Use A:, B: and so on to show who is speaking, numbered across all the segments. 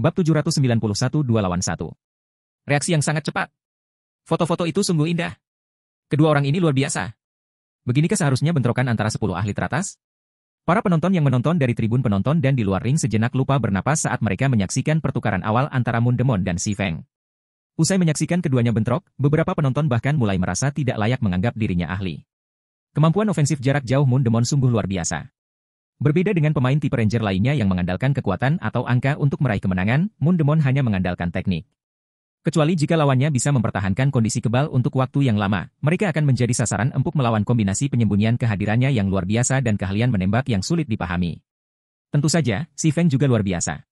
A: Bab 791 2 lawan 1. Reaksi yang sangat cepat. Foto-foto itu sungguh indah. Kedua orang ini luar biasa. Beginikah seharusnya bentrokan antara 10 ahli teratas? Para penonton yang menonton dari tribun penonton dan di luar ring sejenak lupa bernapas saat mereka menyaksikan pertukaran awal antara Moon Demon dan Si Feng. Usai menyaksikan keduanya bentrok, beberapa penonton bahkan mulai merasa tidak layak menganggap dirinya ahli. Kemampuan ofensif jarak jauh Moon Demon sungguh luar biasa. Berbeda dengan pemain tipe Ranger lainnya yang mengandalkan kekuatan atau angka untuk meraih kemenangan, Moon Demon hanya mengandalkan teknik. Kecuali jika lawannya bisa mempertahankan kondisi kebal untuk waktu yang lama, mereka akan menjadi sasaran empuk melawan kombinasi penyembunyian kehadirannya yang luar biasa dan keahlian menembak yang sulit dipahami. Tentu saja, Si Feng juga luar biasa.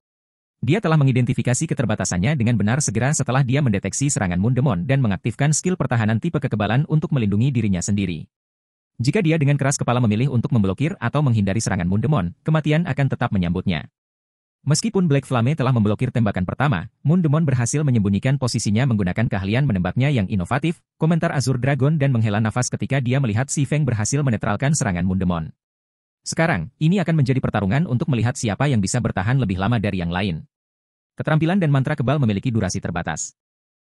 A: Dia telah mengidentifikasi keterbatasannya dengan benar segera setelah dia mendeteksi serangan Moon Demon dan mengaktifkan skill pertahanan tipe kekebalan untuk melindungi dirinya sendiri. Jika dia dengan keras kepala memilih untuk memblokir atau menghindari serangan Moon Demon, kematian akan tetap menyambutnya. Meskipun Black Flame telah memblokir tembakan pertama, Moon Demon berhasil menyembunyikan posisinya menggunakan keahlian menembaknya yang inovatif, komentar Azure Dragon dan menghela nafas ketika dia melihat Si Feng berhasil menetralkan serangan Moon Demon. Sekarang, ini akan menjadi pertarungan untuk melihat siapa yang bisa bertahan lebih lama dari yang lain. Keterampilan dan mantra kebal memiliki durasi terbatas.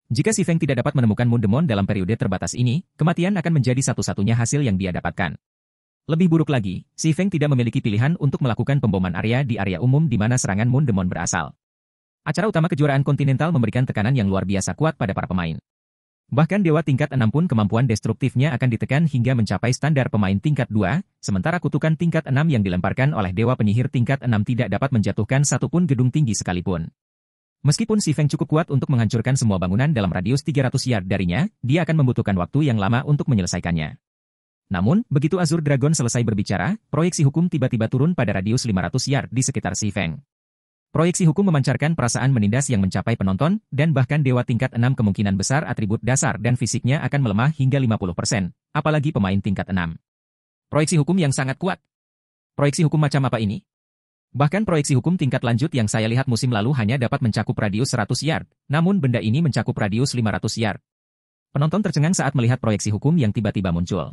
A: Jika Si Feng tidak dapat menemukan Moon Demon dalam periode terbatas ini, kematian akan menjadi satu-satunya hasil yang dia dapatkan. Lebih buruk lagi, Si Feng tidak memiliki pilihan untuk melakukan pemboman area di area umum di mana serangan Moon Demon berasal. Acara utama kejuaraan kontinental memberikan tekanan yang luar biasa kuat pada para pemain. Bahkan dewa tingkat 6 pun kemampuan destruktifnya akan ditekan hingga mencapai standar pemain tingkat 2, sementara kutukan tingkat 6 yang dilemparkan oleh dewa penyihir tingkat 6 tidak dapat menjatuhkan satupun gedung tinggi sekalipun. Meskipun Si Feng cukup kuat untuk menghancurkan semua bangunan dalam radius 300 yard darinya, dia akan membutuhkan waktu yang lama untuk menyelesaikannya. Namun, begitu Azure Dragon selesai berbicara, proyeksi hukum tiba-tiba turun pada radius 500 yard di sekitar Si Feng. Proyeksi hukum memancarkan perasaan menindas yang mencapai penonton, dan bahkan dewa tingkat 6 kemungkinan besar atribut dasar dan fisiknya akan melemah hingga 50%, apalagi pemain tingkat 6. Proyeksi hukum yang sangat kuat. Proyeksi hukum macam apa ini? Bahkan proyeksi hukum tingkat lanjut yang saya lihat musim lalu hanya dapat mencakup radius 100 yard, namun benda ini mencakup radius 500 yard. Penonton tercengang saat melihat proyeksi hukum yang tiba-tiba muncul.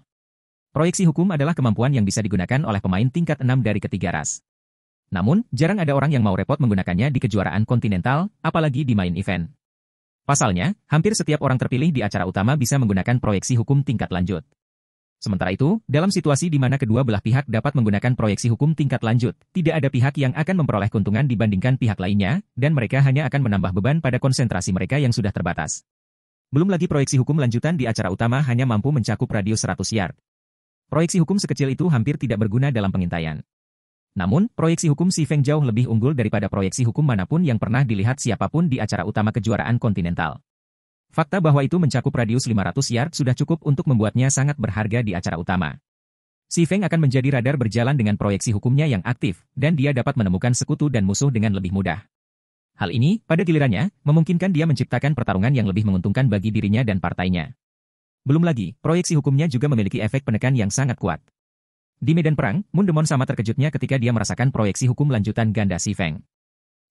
A: Proyeksi hukum adalah kemampuan yang bisa digunakan oleh pemain tingkat 6 dari ketiga ras. Namun, jarang ada orang yang mau repot menggunakannya di kejuaraan kontinental, apalagi di main event. Pasalnya, hampir setiap orang terpilih di acara utama bisa menggunakan proyeksi hukum tingkat lanjut. Sementara itu, dalam situasi di mana kedua belah pihak dapat menggunakan proyeksi hukum tingkat lanjut, tidak ada pihak yang akan memperoleh keuntungan dibandingkan pihak lainnya, dan mereka hanya akan menambah beban pada konsentrasi mereka yang sudah terbatas. Belum lagi proyeksi hukum lanjutan di acara utama hanya mampu mencakup radius 100 yard. Proyeksi hukum sekecil itu hampir tidak berguna dalam pengintaian. Namun, proyeksi hukum Si Feng jauh lebih unggul daripada proyeksi hukum manapun yang pernah dilihat siapapun di acara utama kejuaraan kontinental. Fakta bahwa itu mencakup radius 500 yard sudah cukup untuk membuatnya sangat berharga di acara utama. Si Feng akan menjadi radar berjalan dengan proyeksi hukumnya yang aktif, dan dia dapat menemukan sekutu dan musuh dengan lebih mudah. Hal ini, pada gilirannya, memungkinkan dia menciptakan pertarungan yang lebih menguntungkan bagi dirinya dan partainya. Belum lagi, proyeksi hukumnya juga memiliki efek penekan yang sangat kuat. Di medan perang, Moon Demon sama terkejutnya ketika dia merasakan proyeksi hukum lanjutan ganda Si Feng.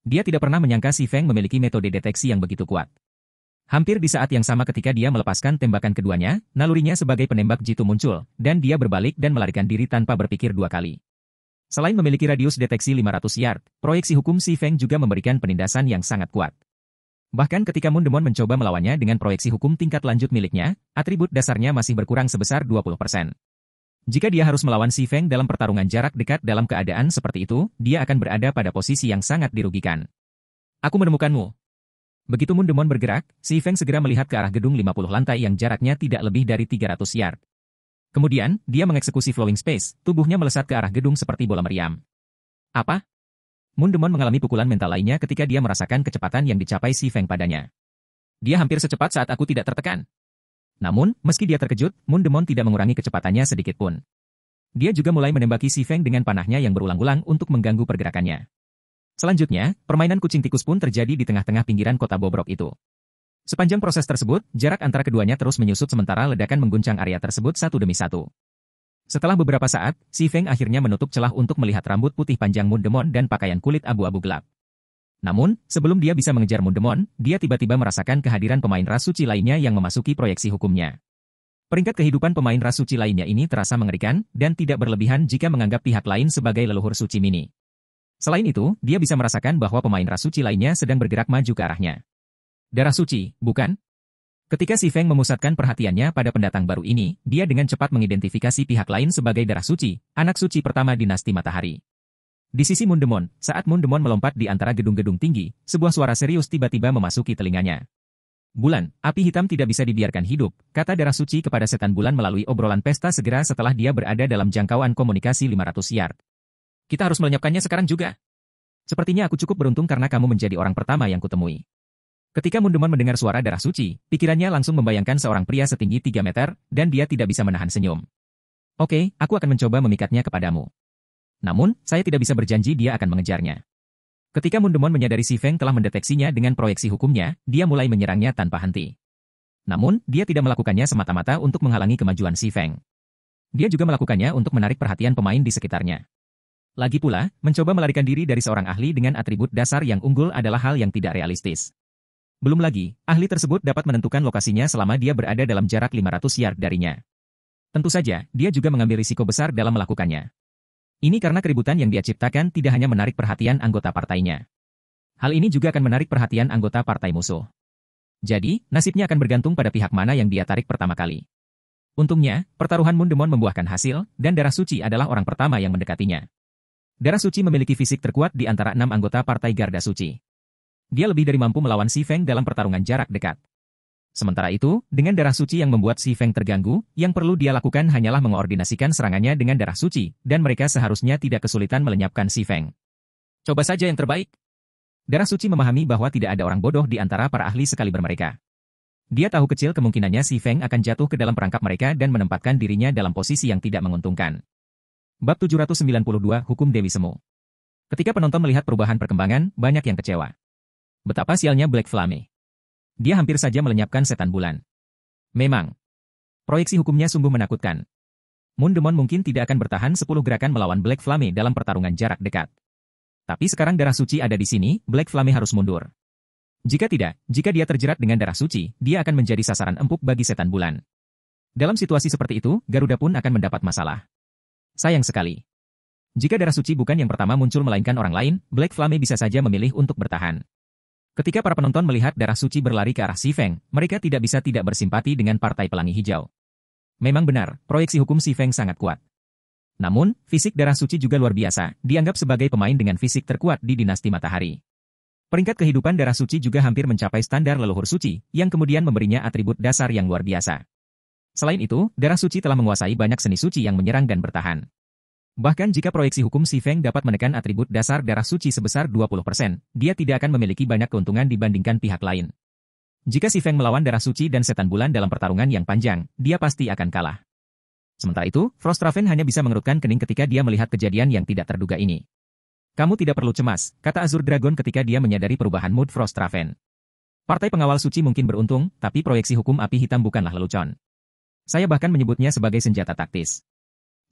A: Dia tidak pernah menyangka Si Feng memiliki metode deteksi yang begitu kuat. Hampir di saat yang sama ketika dia melepaskan tembakan keduanya, nalurinya sebagai penembak jitu muncul, dan dia berbalik dan melarikan diri tanpa berpikir dua kali. Selain memiliki radius deteksi 500 yard, proyeksi hukum Si Feng juga memberikan penindasan yang sangat kuat. Bahkan ketika Moon Demon mencoba melawannya dengan proyeksi hukum tingkat lanjut miliknya, atribut dasarnya masih berkurang sebesar 20%. Jika dia harus melawan Si Feng dalam pertarungan jarak dekat dalam keadaan seperti itu, dia akan berada pada posisi yang sangat dirugikan. Aku menemukanmu. Begitu Moon Demon bergerak, Si Feng segera melihat ke arah gedung 50 lantai yang jaraknya tidak lebih dari 300 yard. Kemudian, dia mengeksekusi flowing space, tubuhnya melesat ke arah gedung seperti bola meriam. Apa? Moon Demon mengalami pukulan mental lainnya ketika dia merasakan kecepatan yang dicapai Si Feng padanya. Dia hampir secepat saat aku tidak tertekan. Namun, meski dia terkejut, Moon Demon tidak mengurangi kecepatannya sedikit pun. Dia juga mulai menembaki Si Feng dengan panahnya yang berulang-ulang untuk mengganggu pergerakannya. Selanjutnya, permainan kucing tikus pun terjadi di tengah-tengah pinggiran kota bobrok itu. Sepanjang proses tersebut, jarak antara keduanya terus menyusut sementara ledakan mengguncang area tersebut satu demi satu. Setelah beberapa saat, Si Feng akhirnya menutup celah untuk melihat rambut putih panjang Moon Demon dan pakaian kulit abu-abu gelap. Namun, sebelum dia bisa mengejar Moon Demon, dia tiba-tiba merasakan kehadiran pemain ras suci lainnya yang memasuki proyeksi hukumnya. Peringkat kehidupan pemain ras suci lainnya ini terasa mengerikan, dan tidak berlebihan jika menganggap pihak lain sebagai leluhur suci mini. Selain itu, dia bisa merasakan bahwa pemain ras suci lainnya sedang bergerak maju ke arahnya. Darah suci, bukan? Ketika Si Feng memusatkan perhatiannya pada pendatang baru ini, dia dengan cepat mengidentifikasi pihak lain sebagai darah suci, anak suci pertama dinasti matahari. Di sisi Mundemon, saat Mundemon melompat di antara gedung-gedung tinggi, sebuah suara serius tiba-tiba memasuki telinganya. Bulan, api hitam tidak bisa dibiarkan hidup, kata darah suci kepada setan bulan melalui obrolan pesta segera setelah dia berada dalam jangkauan komunikasi 500 yard. Kita harus melenyapkannya sekarang juga. Sepertinya aku cukup beruntung karena kamu menjadi orang pertama yang kutemui. Ketika Mundemon mendengar suara darah suci, pikirannya langsung membayangkan seorang pria setinggi 3 meter, dan dia tidak bisa menahan senyum. Oke, aku akan mencoba memikatnya kepadamu. Namun, saya tidak bisa berjanji dia akan mengejarnya. Ketika Mundemon menyadari Si Feng telah mendeteksinya dengan proyeksi hukumnya, dia mulai menyerangnya tanpa henti. Namun, dia tidak melakukannya semata-mata untuk menghalangi kemajuan Si Feng. Dia juga melakukannya untuk menarik perhatian pemain di sekitarnya. Lagi pula, mencoba melarikan diri dari seorang ahli dengan atribut dasar yang unggul adalah hal yang tidak realistis. Belum lagi, ahli tersebut dapat menentukan lokasinya selama dia berada dalam jarak 500 yard darinya. Tentu saja, dia juga mengambil risiko besar dalam melakukannya. Ini karena keributan yang dia ciptakan tidak hanya menarik perhatian anggota partainya. Hal ini juga akan menarik perhatian anggota partai musuh. Jadi, nasibnya akan bergantung pada pihak mana yang dia tarik pertama kali. Untungnya, pertaruhan Mundemon membuahkan hasil, dan darah suci adalah orang pertama yang mendekatinya. Darah suci memiliki fisik terkuat di antara 6 anggota partai Garda Suci. Dia lebih dari mampu melawan Si Feng dalam pertarungan jarak dekat. Sementara itu, dengan darah suci yang membuat Si Feng terganggu, yang perlu dia lakukan hanyalah mengoordinasikan serangannya dengan darah suci, dan mereka seharusnya tidak kesulitan melenyapkan Si Feng. Coba saja yang terbaik. Darah suci memahami bahwa tidak ada orang bodoh di antara para ahli sekaliber mereka. Dia tahu kecil kemungkinannya Si Feng akan jatuh ke dalam perangkap mereka dan menempatkan dirinya dalam posisi yang tidak menguntungkan. Bab 792 Hukum Dewi Semu. Ketika penonton melihat perubahan perkembangan, banyak yang kecewa. Betapa sialnya Black Flame. Dia hampir saja melenyapkan setan bulan. Memang, proyeksi hukumnya sungguh menakutkan. Mundemon mungkin tidak akan bertahan 10 gerakan melawan Black Flame dalam pertarungan jarak dekat. Tapi sekarang darah suci ada di sini, Black Flame harus mundur. Jika tidak, jika dia terjerat dengan darah suci, dia akan menjadi sasaran empuk bagi setan bulan. Dalam situasi seperti itu, Garuda pun akan mendapat masalah. Sayang sekali. Jika darah suci bukan yang pertama muncul melainkan orang lain, Black Flame bisa saja memilih untuk bertahan. Ketika para penonton melihat darah suci berlari ke arah Si Feng, mereka tidak bisa tidak bersimpati dengan Partai Pelangi Hijau. Memang benar, proyeksi hukum Si Feng sangat kuat. Namun, fisik darah suci juga luar biasa, dianggap sebagai pemain dengan fisik terkuat di dinasti matahari. Peringkat kehidupan darah suci juga hampir mencapai standar leluhur suci, yang kemudian memberinya atribut dasar yang luar biasa. Selain itu, darah suci telah menguasai banyak seni suci yang menyerang dan bertahan. Bahkan jika proyeksi hukum Si Feng dapat menekan atribut dasar darah suci sebesar 20%, dia tidak akan memiliki banyak keuntungan dibandingkan pihak lain. Jika Si Feng melawan darah suci dan setan bulan dalam pertarungan yang panjang, dia pasti akan kalah. Sementara itu, Frostraven hanya bisa mengerutkan kening ketika dia melihat kejadian yang tidak terduga ini. Kamu tidak perlu cemas, kata Azure Dragon ketika dia menyadari perubahan mood Frostraven. Partai pengawal suci mungkin beruntung, tapi proyeksi hukum api hitam bukanlah lelucon. Saya bahkan menyebutnya sebagai senjata taktis.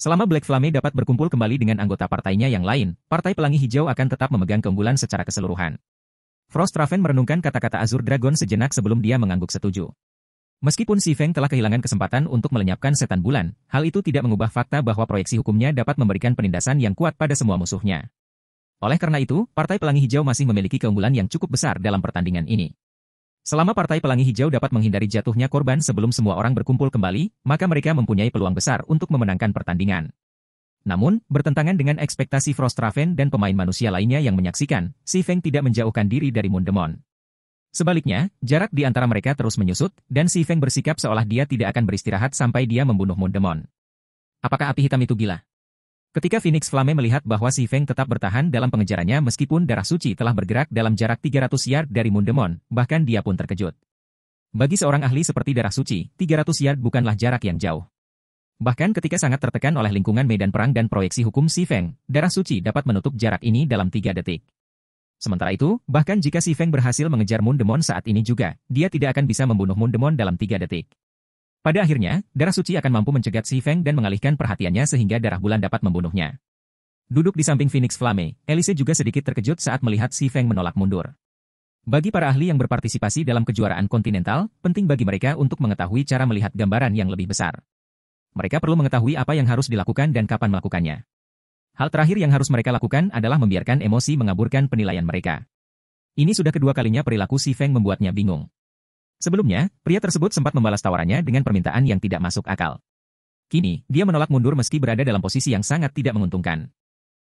A: Selama Black Flame dapat berkumpul kembali dengan anggota partainya yang lain, Partai Pelangi Hijau akan tetap memegang keunggulan secara keseluruhan. Frostraven merenungkan kata-kata Azure Dragon sejenak sebelum dia mengangguk setuju. Meskipun Si Feng telah kehilangan kesempatan untuk melenyapkan setan bulan, hal itu tidak mengubah fakta bahwa proyeksi hukumnya dapat memberikan penindasan yang kuat pada semua musuhnya. Oleh karena itu, Partai Pelangi Hijau masih memiliki keunggulan yang cukup besar dalam pertandingan ini. Selama Partai Pelangi Hijau dapat menghindari jatuhnya korban sebelum semua orang berkumpul kembali, maka mereka mempunyai peluang besar untuk memenangkan pertandingan. Namun, bertentangan dengan ekspektasi Frostraven dan pemain manusia lainnya yang menyaksikan, Si Feng tidak menjauhkan diri dari Mundemon. Sebaliknya, jarak di antara mereka terus menyusut, dan Si Feng bersikap seolah dia tidak akan beristirahat sampai dia membunuh Mundemon. Apakah api hitam itu gila? Ketika Phoenix Flame melihat bahwa Si Feng tetap bertahan dalam pengejarannya meskipun darah suci telah bergerak dalam jarak 300 yard dari Mundemon, bahkan dia pun terkejut. Bagi seorang ahli seperti darah suci, 300 yard bukanlah jarak yang jauh. Bahkan ketika sangat tertekan oleh lingkungan medan perang dan proyeksi hukum Si Feng, darah suci dapat menutup jarak ini dalam 3 detik. Sementara itu, bahkan jika Si Feng berhasil mengejar Mundemon saat ini juga, dia tidak akan bisa membunuh Mundemon dalam 3 detik. Pada akhirnya, darah suci akan mampu mencegat Si Feng dan mengalihkan perhatiannya sehingga darah bulan dapat membunuhnya. Duduk di samping Phoenix Flame, Elise juga sedikit terkejut saat melihat Si Feng menolak mundur. Bagi para ahli yang berpartisipasi dalam kejuaraan kontinental, penting bagi mereka untuk mengetahui cara melihat gambaran yang lebih besar. Mereka perlu mengetahui apa yang harus dilakukan dan kapan melakukannya. Hal terakhir yang harus mereka lakukan adalah membiarkan emosi mengaburkan penilaian mereka. Ini sudah kedua kalinya perilaku Si Feng membuatnya bingung. Sebelumnya, pria tersebut sempat membalas tawarannya dengan permintaan yang tidak masuk akal. Kini, dia menolak mundur meski berada dalam posisi yang sangat tidak menguntungkan.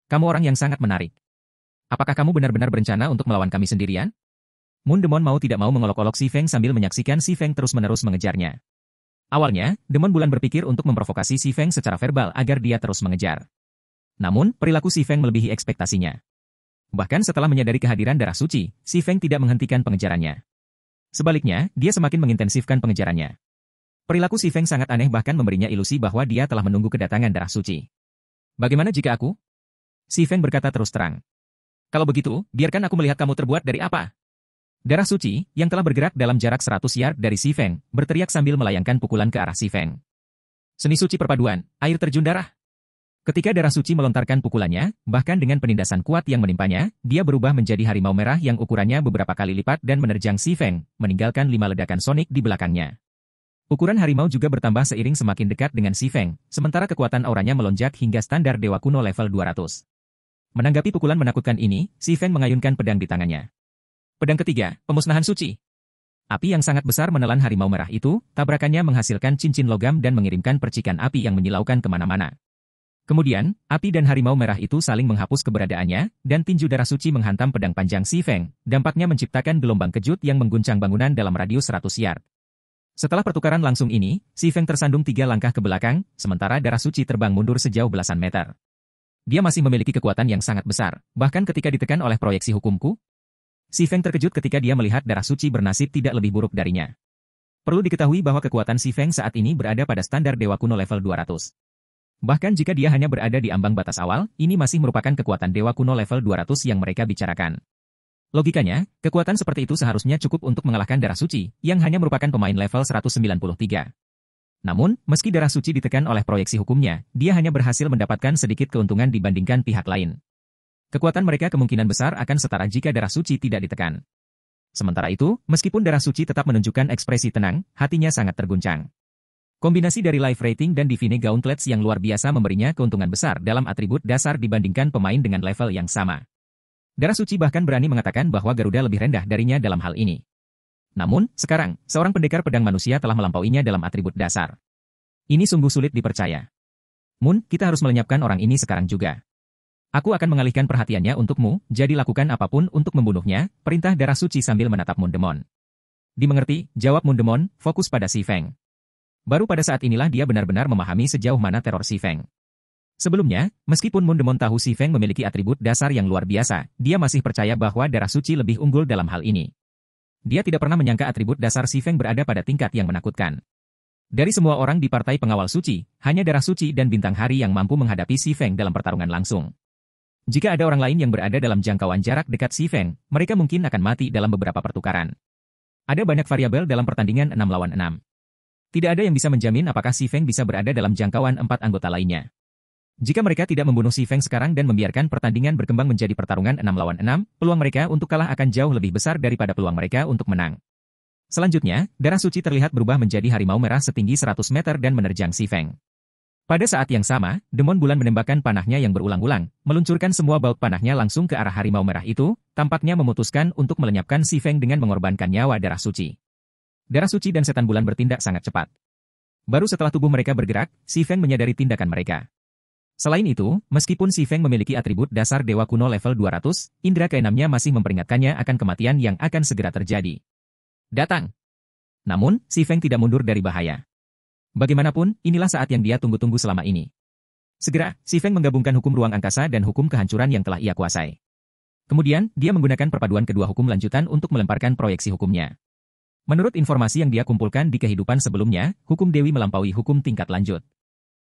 A: Kamu orang yang sangat menarik. Apakah kamu benar-benar berencana untuk melawan kami sendirian? Moon Demon mau tidak mau mengolok-olok Si Feng sambil menyaksikan Si Feng terus-menerus mengejarnya. Awalnya, Demon Bulan berpikir untuk memprovokasi Si Feng secara verbal agar dia terus mengejar. Namun, perilaku Si Feng melebihi ekspektasinya. Bahkan setelah menyadari kehadiran darah suci, Si Feng tidak menghentikan pengejarannya. Sebaliknya, dia semakin mengintensifkan pengejarannya. Perilaku Si Feng sangat aneh bahkan memberinya ilusi bahwa dia telah menunggu kedatangan darah suci. Bagaimana jika aku? Si Feng berkata terus terang. Kalau begitu, biarkan aku melihat kamu terbuat dari apa. Darah suci, yang telah bergerak dalam jarak 100 yard dari Si Feng, berteriak sambil melayangkan pukulan ke arah Si Feng. Seni suci perpaduan, air terjun darah. Ketika darah suci melontarkan pukulannya, bahkan dengan penindasan kuat yang menimpanya, dia berubah menjadi harimau merah yang ukurannya beberapa kali lipat dan menerjang Si Feng, meninggalkan 5 ledakan sonik di belakangnya. Ukuran harimau juga bertambah seiring semakin dekat dengan Si Feng, sementara kekuatan auranya melonjak hingga standar dewa kuno level 200. Menanggapi pukulan menakutkan ini, Si Feng mengayunkan pedang di tangannya. Pedang ketiga, pemusnahan suci. Api yang sangat besar menelan harimau merah itu, tabrakannya menghasilkan cincin logam dan mengirimkan percikan api yang menyilaukan kemana-mana. Kemudian, api dan harimau merah itu saling menghapus keberadaannya, dan tinju darah suci menghantam pedang panjang Si Feng, dampaknya menciptakan gelombang kejut yang mengguncang bangunan dalam radius 100 yard. Setelah pertukaran langsung ini, Si Feng tersandung 3 langkah ke belakang, sementara darah suci terbang mundur sejauh belasan meter. Dia masih memiliki kekuatan yang sangat besar, bahkan ketika ditekan oleh proyeksi hukumku. Si Feng terkejut ketika dia melihat darah suci bernasib tidak lebih buruk darinya. Perlu diketahui bahwa kekuatan Si Feng saat ini berada pada standar dewa kuno level 200. Bahkan jika dia hanya berada di ambang batas awal, ini masih merupakan kekuatan dewa kuno level 200 yang mereka bicarakan. Logikanya, kekuatan seperti itu seharusnya cukup untuk mengalahkan darah suci, yang hanya merupakan pemain level 193. Namun, meski darah suci ditekan oleh proyeksi hukumnya, dia hanya berhasil mendapatkan sedikit keuntungan dibandingkan pihak lain. Kekuatan mereka kemungkinan besar akan setara jika darah suci tidak ditekan. Sementara itu, meskipun darah suci tetap menunjukkan ekspresi tenang, hatinya sangat terguncang. Kombinasi dari life rating dan Divine Gauntlets yang luar biasa memberinya keuntungan besar dalam atribut dasar dibandingkan pemain dengan level yang sama. Darah suci bahkan berani mengatakan bahwa Garuda lebih rendah darinya dalam hal ini. Namun, sekarang, seorang pendekar pedang manusia telah melampauinya dalam atribut dasar. Ini sungguh sulit dipercaya. Moon, kita harus melenyapkan orang ini sekarang juga. Aku akan mengalihkan perhatiannya untukmu, jadi lakukan apapun untuk membunuhnya, perintah darah suci sambil menatap Moon Demon. Dimengerti, jawab Moon Demon, fokus pada Si Feng. Baru pada saat inilah dia benar-benar memahami sejauh mana teror Si Feng. Sebelumnya, meskipun Moon Demon tahu Si Feng memiliki atribut dasar yang luar biasa, dia masih percaya bahwa darah suci lebih unggul dalam hal ini. Dia tidak pernah menyangka atribut dasar Si Feng berada pada tingkat yang menakutkan. Dari semua orang di partai pengawal suci, hanya darah suci dan bintang hari yang mampu menghadapi Si Feng dalam pertarungan langsung. Jika ada orang lain yang berada dalam jangkauan jarak dekat Si Feng, mereka mungkin akan mati dalam beberapa pertukaran. Ada banyak variabel dalam pertandingan 6 lawan 6. Tidak ada yang bisa menjamin apakah Si Feng bisa berada dalam jangkauan 4 anggota lainnya. Jika mereka tidak membunuh Si Feng sekarang dan membiarkan pertandingan berkembang menjadi pertarungan 6 lawan 6, peluang mereka untuk kalah akan jauh lebih besar daripada peluang mereka untuk menang. Selanjutnya, darah suci terlihat berubah menjadi harimau merah setinggi 100 meter dan menerjang Si Feng. Pada saat yang sama, Demon Bulan menembakkan panahnya yang berulang-ulang, meluncurkan semua baut panahnya langsung ke arah harimau merah itu, tampaknya memutuskan untuk melenyapkan Si Feng dengan mengorbankan nyawa darah suci. Darah suci dan setan bulan bertindak sangat cepat. Baru setelah tubuh mereka bergerak, Si Feng menyadari tindakan mereka. Selain itu, meskipun Si Feng memiliki atribut dasar dewa kuno level 200, indera keenamnya masih memperingatkannya akan kematian yang akan segera terjadi. Datang! Namun, Si Feng tidak mundur dari bahaya. Bagaimanapun, inilah saat yang dia tunggu-tunggu selama ini. Segera, Si Feng menggabungkan hukum ruang angkasa dan hukum kehancuran yang telah ia kuasai. Kemudian, dia menggunakan perpaduan kedua hukum lanjutan untuk melemparkan proyeksi hukumnya. Menurut informasi yang dia kumpulkan di kehidupan sebelumnya, hukum Dewi melampaui hukum tingkat lanjut.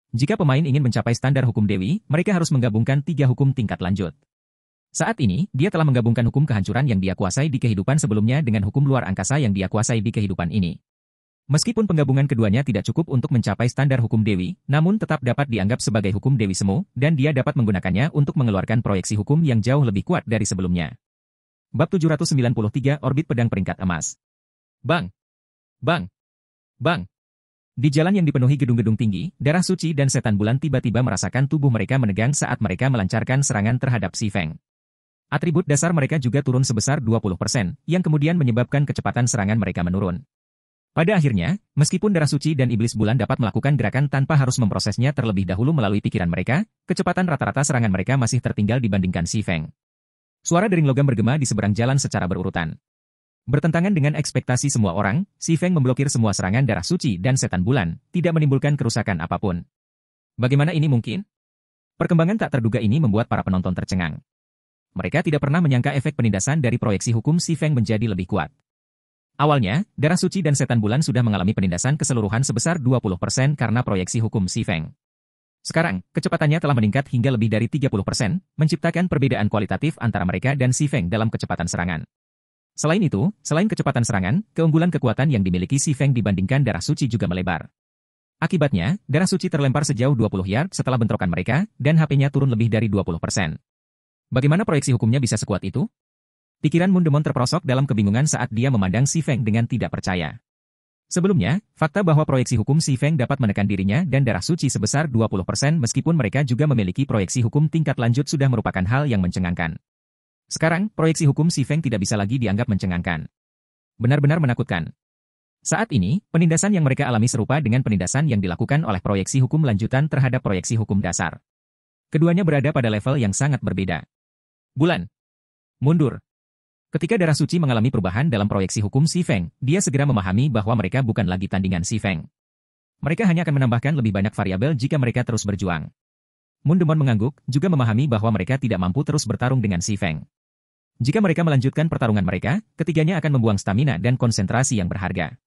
A: Jika pemain ingin mencapai standar hukum Dewi, mereka harus menggabungkan 3 hukum tingkat lanjut. Saat ini, dia telah menggabungkan hukum kehancuran yang dia kuasai di kehidupan sebelumnya dengan hukum luar angkasa yang dia kuasai di kehidupan ini. Meskipun penggabungan keduanya tidak cukup untuk mencapai standar hukum Dewi, namun tetap dapat dianggap sebagai hukum Dewi Semu, dan dia dapat menggunakannya untuk mengeluarkan proyeksi hukum yang jauh lebih kuat dari sebelumnya. Bab 793 Orbit Pedang Peringkat Emas. Bang! Bang! Bang! Di jalan yang dipenuhi gedung-gedung tinggi, darah suci dan setan bulan tiba-tiba merasakan tubuh mereka menegang saat mereka melancarkan serangan terhadap Si Feng. Atribut dasar mereka juga turun sebesar 20%, yang kemudian menyebabkan kecepatan serangan mereka menurun. Pada akhirnya, meskipun darah suci dan iblis bulan dapat melakukan gerakan tanpa harus memprosesnya terlebih dahulu melalui pikiran mereka, kecepatan rata-rata serangan mereka masih tertinggal dibandingkan Si Feng. Suara dering logam bergema di seberang jalan secara berurutan. Bertentangan dengan ekspektasi semua orang, Si Feng memblokir semua serangan darah suci dan setan bulan, tidak menimbulkan kerusakan apapun. Bagaimana ini mungkin? Perkembangan tak terduga ini membuat para penonton tercengang. Mereka tidak pernah menyangka efek penindasan dari proyeksi hukum Si Feng menjadi lebih kuat. Awalnya, darah suci dan setan bulan sudah mengalami penindasan keseluruhan sebesar 20% karena proyeksi hukum Si Feng. Sekarang, kecepatannya telah meningkat hingga lebih dari 30%, menciptakan perbedaan kualitatif antara mereka dan Si Feng dalam kecepatan serangan. Selain itu, selain kecepatan serangan, keunggulan kekuatan yang dimiliki Si Feng dibandingkan darah suci juga melebar. Akibatnya, darah suci terlempar sejauh 20 yard setelah bentrokan mereka, dan HP-nya turun lebih dari 20%. Bagaimana proyeksi hukumnya bisa sekuat itu? Pikiran Mundemon terperosok dalam kebingungan saat dia memandang Si Feng dengan tidak percaya. Sebelumnya, fakta bahwa proyeksi hukum Si Feng dapat menekan dirinya dan darah suci sebesar 20% meskipun mereka juga memiliki proyeksi hukum tingkat lanjut sudah merupakan hal yang mencengangkan. Sekarang, proyeksi hukum Si Feng tidak bisa lagi dianggap mencengangkan. Benar-benar menakutkan. Saat ini, penindasan yang mereka alami serupa dengan penindasan yang dilakukan oleh proyeksi hukum lanjutan terhadap proyeksi hukum dasar. Keduanya berada pada level yang sangat berbeda. Bulan. Mundur. Ketika darah suci mengalami perubahan dalam proyeksi hukum Si Feng, dia segera memahami bahwa mereka bukan lagi tandingan Si Feng. Mereka hanya akan menambahkan lebih banyak variabel jika mereka terus berjuang. Mundemon mengangguk, juga memahami bahwa mereka tidak mampu terus bertarung dengan Si Feng. Jika mereka melanjutkan pertarungan mereka, ketiganya akan membuang stamina dan konsentrasi yang berharga.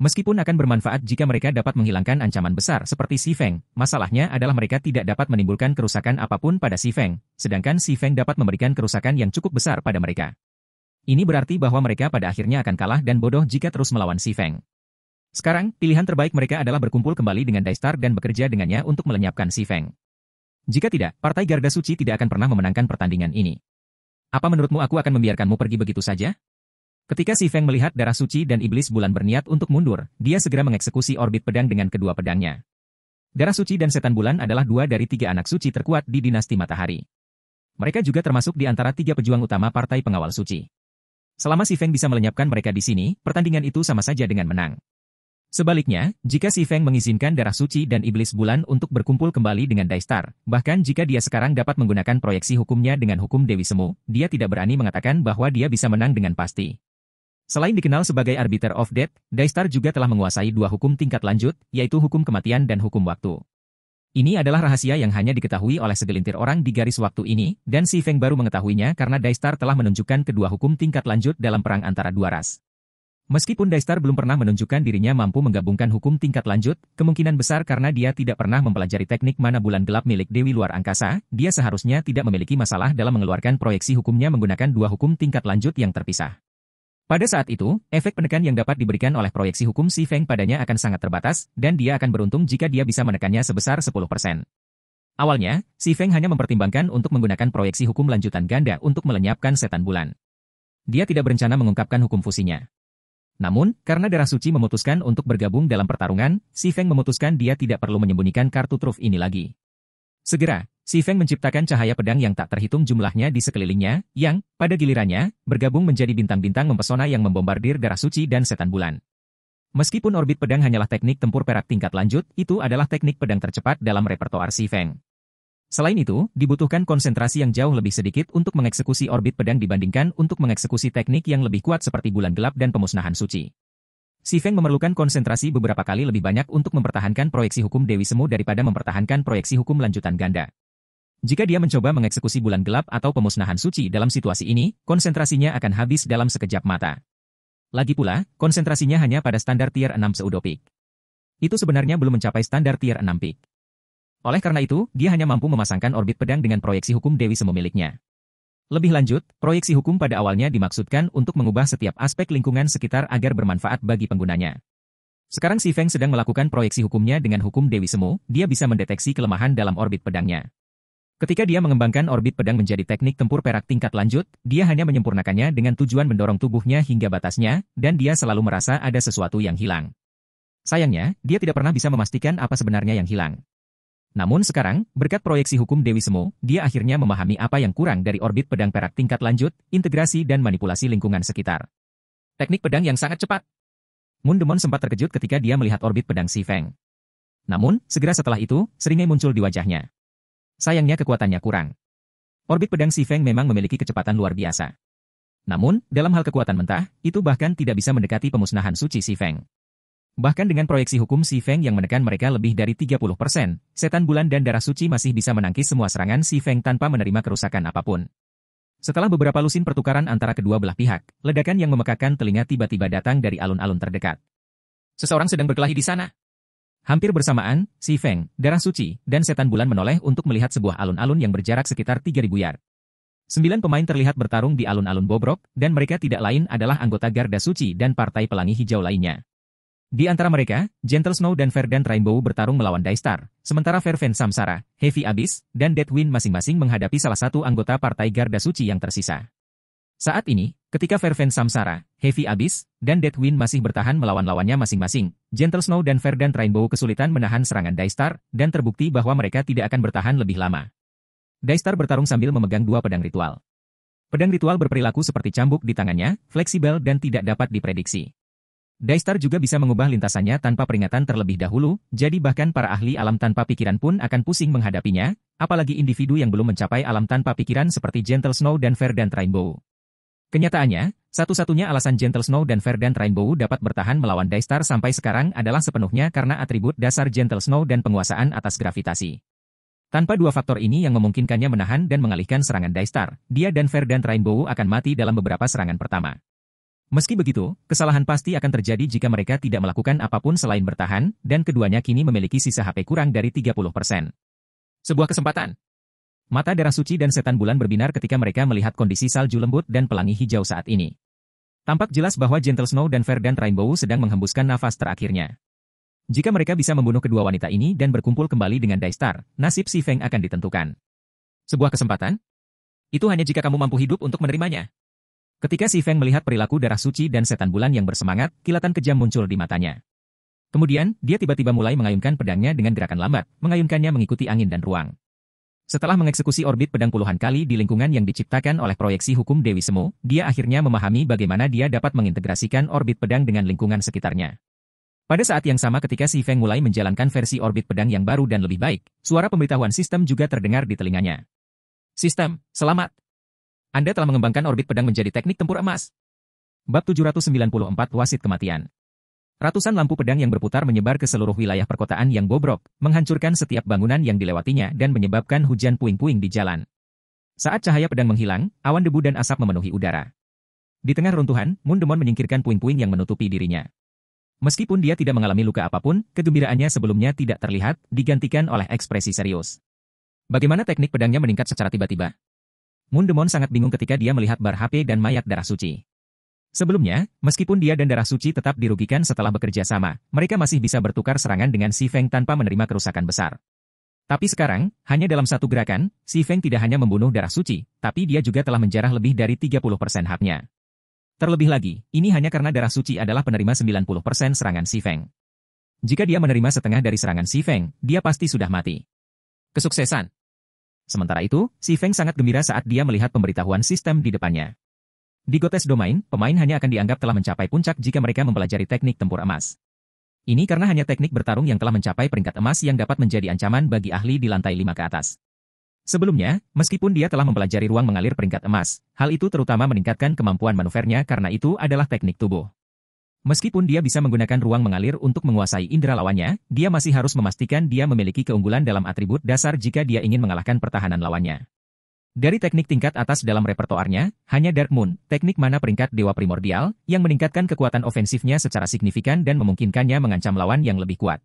A: Meskipun akan bermanfaat jika mereka dapat menghilangkan ancaman besar seperti Si Feng, masalahnya adalah mereka tidak dapat menimbulkan kerusakan apapun pada Si Feng, sedangkan Si Feng dapat memberikan kerusakan yang cukup besar pada mereka. Ini berarti bahwa mereka pada akhirnya akan kalah dan bodoh jika terus melawan Si Feng. Sekarang, pilihan terbaik mereka adalah berkumpul kembali dengan Daistar dan bekerja dengannya untuk melenyapkan Si Feng. Jika tidak, Partai Garda Suci tidak akan pernah memenangkan pertandingan ini. Apa menurutmu aku akan membiarkanmu pergi begitu saja? Ketika Si Feng melihat darah suci dan iblis bulan berniat untuk mundur, dia segera mengeksekusi orbit pedang dengan kedua pedangnya. Darah suci dan setan bulan adalah 2 dari 3 anak suci terkuat di dinasti matahari. Mereka juga termasuk di antara 3 pejuang utama partai pengawal suci. Selama Si Feng bisa melenyapkan mereka di sini, pertandingan itu sama saja dengan menang. Sebaliknya, jika Si Feng mengizinkan darah suci dan iblis bulan untuk berkumpul kembali dengan Daistar, bahkan jika dia sekarang dapat menggunakan proyeksi hukumnya dengan hukum Dewi Semu, dia tidak berani mengatakan bahwa dia bisa menang dengan pasti. Selain dikenal sebagai Arbiter of Death, Daistar juga telah menguasai 2 hukum tingkat lanjut, yaitu hukum kematian dan hukum waktu. Ini adalah rahasia yang hanya diketahui oleh segelintir orang di garis waktu ini, dan Si Feng baru mengetahuinya karena Daistar telah menunjukkan kedua hukum tingkat lanjut dalam perang antara 2 ras. Meskipun Daistar belum pernah menunjukkan dirinya mampu menggabungkan hukum tingkat lanjut, kemungkinan besar karena dia tidak pernah mempelajari teknik mana bulan gelap milik Dewi Luar Angkasa, dia seharusnya tidak memiliki masalah dalam mengeluarkan proyeksi hukumnya menggunakan 2 hukum tingkat lanjut yang terpisah. Pada saat itu, efek penekan yang dapat diberikan oleh proyeksi hukum Si Feng padanya akan sangat terbatas, dan dia akan beruntung jika dia bisa menekannya sebesar 10%. Awalnya, Si Feng hanya mempertimbangkan untuk menggunakan proyeksi hukum lanjutan ganda untuk melenyapkan setan bulan. Dia tidak berencana mengungkapkan hukum fusinya. Namun, karena darah suci memutuskan untuk bergabung dalam pertarungan, Si Feng memutuskan dia tidak perlu menyembunyikan kartu truf ini lagi. Segera, Si Feng menciptakan cahaya pedang yang tak terhitung jumlahnya di sekelilingnya, yang, pada gilirannya, bergabung menjadi bintang-bintang mempesona yang membombardir darah suci dan setan bulan. Meskipun orbit pedang hanyalah teknik tempur perak tingkat lanjut, itu adalah teknik pedang tercepat dalam repertoar Si Feng. Selain itu, dibutuhkan konsentrasi yang jauh lebih sedikit untuk mengeksekusi orbit pedang dibandingkan untuk mengeksekusi teknik yang lebih kuat seperti bulan gelap dan pemusnahan suci. Si Feng memerlukan konsentrasi beberapa kali lebih banyak untuk mempertahankan proyeksi hukum Dewi Semu daripada mempertahankan proyeksi hukum lanjutan ganda. Jika dia mencoba mengeksekusi bulan gelap atau pemusnahan suci dalam situasi ini, konsentrasinya akan habis dalam sekejap mata. Lagi pula, konsentrasinya hanya pada standar tier 6 pseudo-peak. Itu sebenarnya belum mencapai standar tier 6 peak. Oleh karena itu, dia hanya mampu memasangkan orbit pedang dengan proyeksi hukum Dewi Semu miliknya. Lebih lanjut, proyeksi hukum pada awalnya dimaksudkan untuk mengubah setiap aspek lingkungan sekitar agar bermanfaat bagi penggunanya. Sekarang Si Feng sedang melakukan proyeksi hukumnya dengan hukum Dewi Semu, dia bisa mendeteksi kelemahan dalam orbit pedangnya. Ketika dia mengembangkan orbit pedang menjadi teknik tempur perak tingkat lanjut, dia hanya menyempurnakannya dengan tujuan mendorong tubuhnya hingga batasnya, dan dia selalu merasa ada sesuatu yang hilang. Sayangnya, dia tidak pernah bisa memastikan apa sebenarnya yang hilang. Namun sekarang, berkat proyeksi hukum Dewi Semu, dia akhirnya memahami apa yang kurang dari orbit pedang perak tingkat lanjut, integrasi dan manipulasi lingkungan sekitar. Teknik pedang yang sangat cepat. Moon Demon sempat terkejut ketika dia melihat orbit pedang Si Feng. Namun, segera setelah itu, seringai muncul di wajahnya. Sayangnya kekuatannya kurang. Orbit pedang Si Feng memang memiliki kecepatan luar biasa. Namun, dalam hal kekuatan mentah, itu bahkan tidak bisa mendekati pemusnahan suci Si Feng. Bahkan dengan proyeksi hukum Si Feng yang menekan mereka lebih dari 30%, setan bulan dan darah suci masih bisa menangkis semua serangan Si Feng tanpa menerima kerusakan apapun. Setelah beberapa lusin pertukaran antara kedua belah pihak, ledakan yang memekakan telinga tiba-tiba datang dari alun-alun terdekat. Seseorang sedang berkelahi di sana. Hampir bersamaan, Si Feng, darah suci, dan setan bulan menoleh untuk melihat sebuah alun-alun yang berjarak sekitar 3.000 yard. 9 pemain terlihat bertarung di alun-alun bobrok, dan mereka tidak lain adalah anggota Garda Suci dan Partai Pelangi Hijau lainnya. Di antara mereka, Gentle Snow dan Verdant Rainbow bertarung melawan Daystar, sementara Fervent Samsara, Heavy Abyss, dan Deathwind masing-masing menghadapi salah satu anggota Partai Garda Suci yang tersisa. Saat ini, ketika Fervent Samsara, Heavy Abyss, dan Deathwind masih bertahan melawan lawannya masing-masing, Gentle Snow dan Verdant Rainbow kesulitan menahan serangan Daystar, dan terbukti bahwa mereka tidak akan bertahan lebih lama. Daystar bertarung sambil memegang dua pedang ritual. Pedang ritual berperilaku seperti cambuk di tangannya, fleksibel dan tidak dapat diprediksi. Daystar juga bisa mengubah lintasannya tanpa peringatan terlebih dahulu, jadi bahkan para ahli alam tanpa pikiran pun akan pusing menghadapinya, apalagi individu yang belum mencapai alam tanpa pikiran seperti Gentle Snow dan Verdant Rainbow. Kenyataannya, satu-satunya alasan Gentle Snow dan Verdant Rainbow dapat bertahan melawan Daystar sampai sekarang adalah sepenuhnya karena atribut dasar Gentle Snow dan penguasaan atas gravitasi. Tanpa dua faktor ini yang memungkinkannya menahan dan mengalihkan serangan Daystar, dia dan Verdant Rainbow akan mati dalam beberapa serangan pertama. Meski begitu, kesalahan pasti akan terjadi jika mereka tidak melakukan apapun selain bertahan, dan keduanya kini memiliki sisa HP kurang dari 30%. Sebuah kesempatan. Mata darah suci dan setan bulan berbinar ketika mereka melihat kondisi salju lembut dan pelangi hijau saat ini. Tampak jelas bahwa Gentle Snow dan Verdant Rainbow sedang menghembuskan nafas terakhirnya. Jika mereka bisa membunuh kedua wanita ini dan berkumpul kembali dengan Daystar, nasib Si Feng akan ditentukan. Sebuah kesempatan? Itu hanya jika kamu mampu hidup untuk menerimanya. Ketika Si Feng melihat perilaku darah suci dan setan bulan yang bersemangat, kilatan kejam muncul di matanya. Kemudian, dia tiba-tiba mulai mengayunkan pedangnya dengan gerakan lambat, mengayunkannya mengikuti angin dan ruang. Setelah mengeksekusi orbit pedang puluhan kali di lingkungan yang diciptakan oleh proyeksi hukum Dewi Semu, dia akhirnya memahami bagaimana dia dapat mengintegrasikan orbit pedang dengan lingkungan sekitarnya. Pada saat yang sama ketika Si Feng mulai menjalankan versi orbit pedang yang baru dan lebih baik, suara pemberitahuan sistem juga terdengar di telinganya. Sistem, selamat. Anda telah mengembangkan orbit pedang menjadi teknik tempur emas. Bab 794 Wasit Kematian. Ratusan lampu pedang yang berputar menyebar ke seluruh wilayah perkotaan yang bobrok, menghancurkan setiap bangunan yang dilewatinya dan menyebabkan hujan puing-puing di jalan. Saat cahaya pedang menghilang, awan debu dan asap memenuhi udara. Di tengah runtuhan, Moon Demon menyingkirkan puing-puing yang menutupi dirinya. Meskipun dia tidak mengalami luka apapun, kegembiraannya sebelumnya tidak terlihat, digantikan oleh ekspresi serius. Bagaimana teknik pedangnya meningkat secara tiba-tiba? Moon Demon sangat bingung ketika dia melihat bar HP dan mayat darah suci. Sebelumnya, meskipun dia dan darah suci tetap dirugikan setelah bekerja sama, mereka masih bisa bertukar serangan dengan Si Feng tanpa menerima kerusakan besar. Tapi sekarang, hanya dalam satu gerakan, Si Feng tidak hanya membunuh darah suci, tapi dia juga telah menjarah lebih dari 30% HP-nya. Terlebih lagi, ini hanya karena darah suci adalah penerima 90% serangan Si Feng. Jika dia menerima setengah dari serangan Si Feng, dia pasti sudah mati. Kesuksesan. Sementara itu, Si Feng sangat gembira saat dia melihat pemberitahuan sistem di depannya. Di Gotes Domain, pemain hanya akan dianggap telah mencapai puncak jika mereka mempelajari teknik tempur emas. Ini karena hanya teknik bertarung yang telah mencapai peringkat emas yang dapat menjadi ancaman bagi ahli di lantai 5 ke atas. Sebelumnya, meskipun dia telah mempelajari ruang mengalir peringkat emas, hal itu terutama meningkatkan kemampuan manuvernya karena itu adalah teknik tubuh. Meskipun dia bisa menggunakan ruang mengalir untuk menguasai indera lawannya, dia masih harus memastikan dia memiliki keunggulan dalam atribut dasar jika dia ingin mengalahkan pertahanan lawannya. Dari teknik tingkat atas dalam repertoarnya, hanya Dark Moon, teknik mana peringkat Dewa Primordial, yang meningkatkan kekuatan ofensifnya secara signifikan dan memungkinkannya mengancam lawan yang lebih kuat.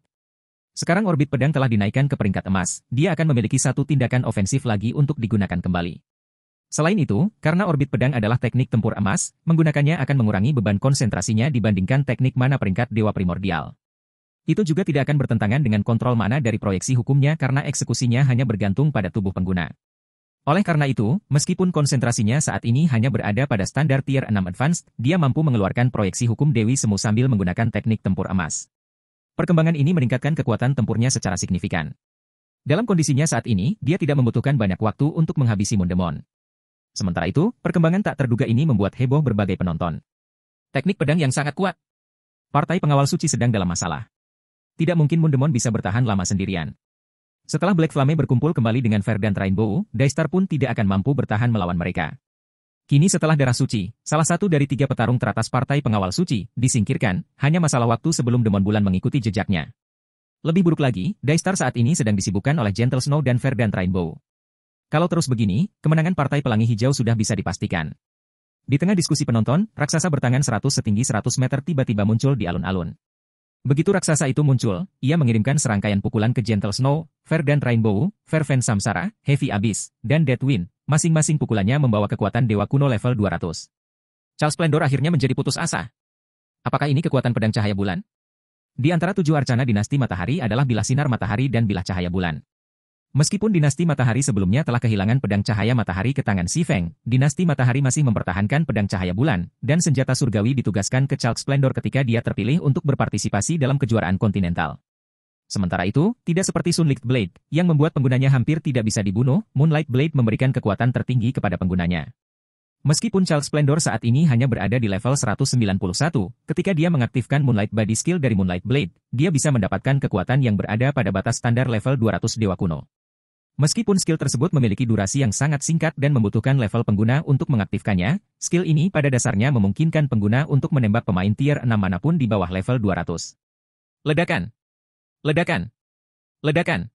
A: Sekarang orbit pedang telah dinaikkan ke peringkat emas, dia akan memiliki satu tindakan ofensif lagi untuk digunakan kembali. Selain itu, karena orbit pedang adalah teknik tempur emas, menggunakannya akan mengurangi beban konsentrasinya dibandingkan teknik mana peringkat Dewa Primordial. Itu juga tidak akan bertentangan dengan kontrol mana dari proyeksi hukumnya karena eksekusinya hanya bergantung pada tubuh pengguna. Oleh karena itu, meskipun konsentrasinya saat ini hanya berada pada standar tier 6 advance, dia mampu mengeluarkan proyeksi hukum Dewi Semu sambil menggunakan teknik tempur emas. Perkembangan ini meningkatkan kekuatan tempurnya secara signifikan. Dalam kondisinya saat ini, dia tidak membutuhkan banyak waktu untuk menghabisi Mundemon. Sementara itu, perkembangan tak terduga ini membuat heboh berbagai penonton. Teknik pedang yang sangat kuat. Partai pengawal suci sedang dalam masalah. Tidak mungkin Mundemon bisa bertahan lama sendirian. Setelah Black Flame berkumpul kembali dengan Verdant Rainbow, Daystar pun tidak akan mampu bertahan melawan mereka. Kini setelah darah suci, salah satu dari 3 petarung teratas partai pengawal suci, disingkirkan, hanya masalah waktu sebelum Demon Bulan mengikuti jejaknya. Lebih buruk lagi, Daystar saat ini sedang disibukkan oleh Gentle Snow dan Verdant Rainbow. Kalau terus begini, kemenangan partai Pelangi Hijau sudah bisa dipastikan. Di tengah diskusi penonton, raksasa bertangan 100 setinggi 100 meter tiba-tiba muncul di alun-alun. Begitu raksasa itu muncul, ia mengirimkan serangkaian pukulan ke Gentle Snow, Verdant Rainbow, Fervent Samsara, Heavy Abyss, dan Deathwind. Masing-masing pukulannya membawa kekuatan Dewa Kuno level 200. Charles Splendor akhirnya menjadi putus asa. Apakah ini kekuatan pedang cahaya bulan? Di antara 7 arcana dinasti matahari adalah bilah sinar matahari dan bilah cahaya bulan. Meskipun dinasti matahari sebelumnya telah kehilangan pedang cahaya matahari ke tangan Si Feng, dinasti matahari masih mempertahankan pedang cahaya bulan, dan senjata surgawi ditugaskan ke Charles Splendor ketika dia terpilih untuk berpartisipasi dalam kejuaraan kontinental. Sementara itu, tidak seperti Sunlight Blade, yang membuat penggunanya hampir tidak bisa dibunuh, Moonlight Blade memberikan kekuatan tertinggi kepada penggunanya. Meskipun Charles Splendor saat ini hanya berada di level 191, ketika dia mengaktifkan Moonlight Body Skill dari Moonlight Blade, dia bisa mendapatkan kekuatan yang berada pada batas standar level 200 Dewa Kuno. Meskipun skill tersebut memiliki durasi yang sangat singkat dan membutuhkan level pengguna untuk mengaktifkannya, skill ini pada dasarnya memungkinkan pengguna untuk menembak pemain tier 6 manapun di bawah level 200. Ledakan! Ledakan! Ledakan!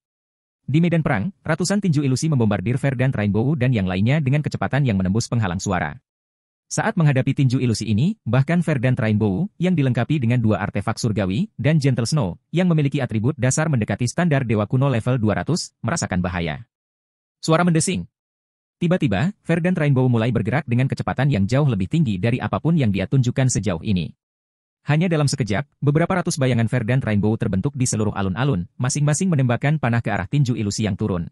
A: Di medan perang, ratusan tinju ilusi membombardir Verdant Rainbow dan yang lainnya dengan kecepatan yang menembus penghalang suara. Saat menghadapi tinju ilusi ini, bahkan Verdant Rainbow, yang dilengkapi dengan 2 artefak surgawi, dan Gentle Snow, yang memiliki atribut dasar mendekati standar Dewa Kuno level 200, merasakan bahaya. Suara mendesing. Tiba-tiba, Verdant Rainbow mulai bergerak dengan kecepatan yang jauh lebih tinggi dari apapun yang dia tunjukkan sejauh ini. Hanya dalam sekejap, beberapa ratus bayangan Verdant Rainbow terbentuk di seluruh alun-alun, masing-masing menembakkan panah ke arah tinju ilusi yang turun.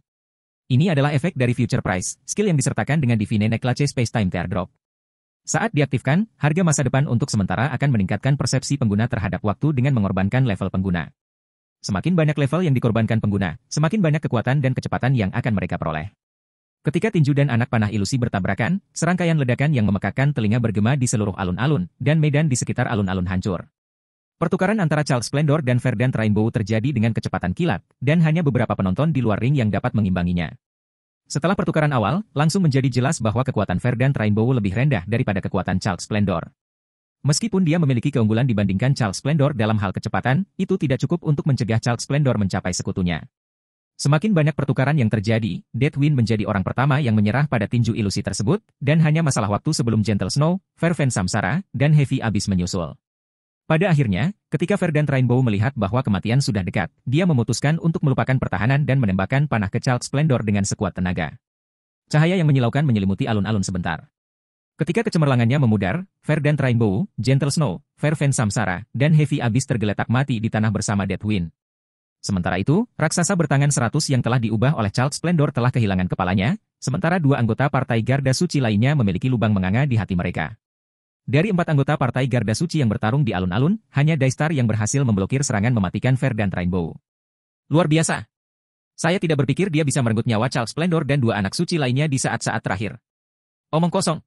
A: Ini adalah efek dari Future Price, skill yang disertakan dengan Divine Necklace Space-Time Teardrop. Saat diaktifkan, harga masa depan untuk sementara akan meningkatkan persepsi pengguna terhadap waktu dengan mengorbankan level pengguna. Semakin banyak level yang dikorbankan pengguna, semakin banyak kekuatan dan kecepatan yang akan mereka peroleh. Ketika tinju dan anak panah ilusi bertabrakan, serangkaian ledakan yang memekakkan telinga bergema di seluruh alun-alun, dan medan di sekitar alun-alun hancur. Pertukaran antara Charles Splendor dan Verdant Rainbow terjadi dengan kecepatan kilat, dan hanya beberapa penonton di luar ring yang dapat mengimbanginya. Setelah pertukaran awal, langsung menjadi jelas bahwa kekuatan Verdant Rainbow lebih rendah daripada kekuatan Charles Splendor. Meskipun dia memiliki keunggulan dibandingkan Charles Splendor dalam hal kecepatan, itu tidak cukup untuk mencegah Charles Splendor mencapai sekutunya. Semakin banyak pertukaran yang terjadi, Deathwind menjadi orang pertama yang menyerah pada tinju ilusi tersebut, dan hanya masalah waktu sebelum Gentle Snow, Fervent Samsara, dan Heavy Abyss menyusul. Pada akhirnya, ketika Verdant Rainbow melihat bahwa kematian sudah dekat, dia memutuskan untuk melupakan pertahanan dan menembakkan panah ke Charles Splendor dengan sekuat tenaga. Cahaya yang menyilaukan menyelimuti alun-alun sebentar. Ketika kecemerlangannya memudar, Verdant Rainbow, Gentle Snow, Fervent Samsara, dan Heavy Abyss tergeletak mati di tanah bersama Deathwind. Sementara itu, raksasa bertangan 100 yang telah diubah oleh Charles Splendor telah kehilangan kepalanya, sementara 2 anggota Partai Garda Suci lainnya memiliki lubang menganga di hati mereka. Dari 4 anggota Partai Garda Suci yang bertarung di alun-alun, hanya Daystar yang berhasil memblokir serangan mematikan Verdant Rainbow. Luar biasa. Saya tidak berpikir dia bisa merenggut nyawa Charles Splendor dan 2 anak suci lainnya di saat-saat terakhir. Omong kosong.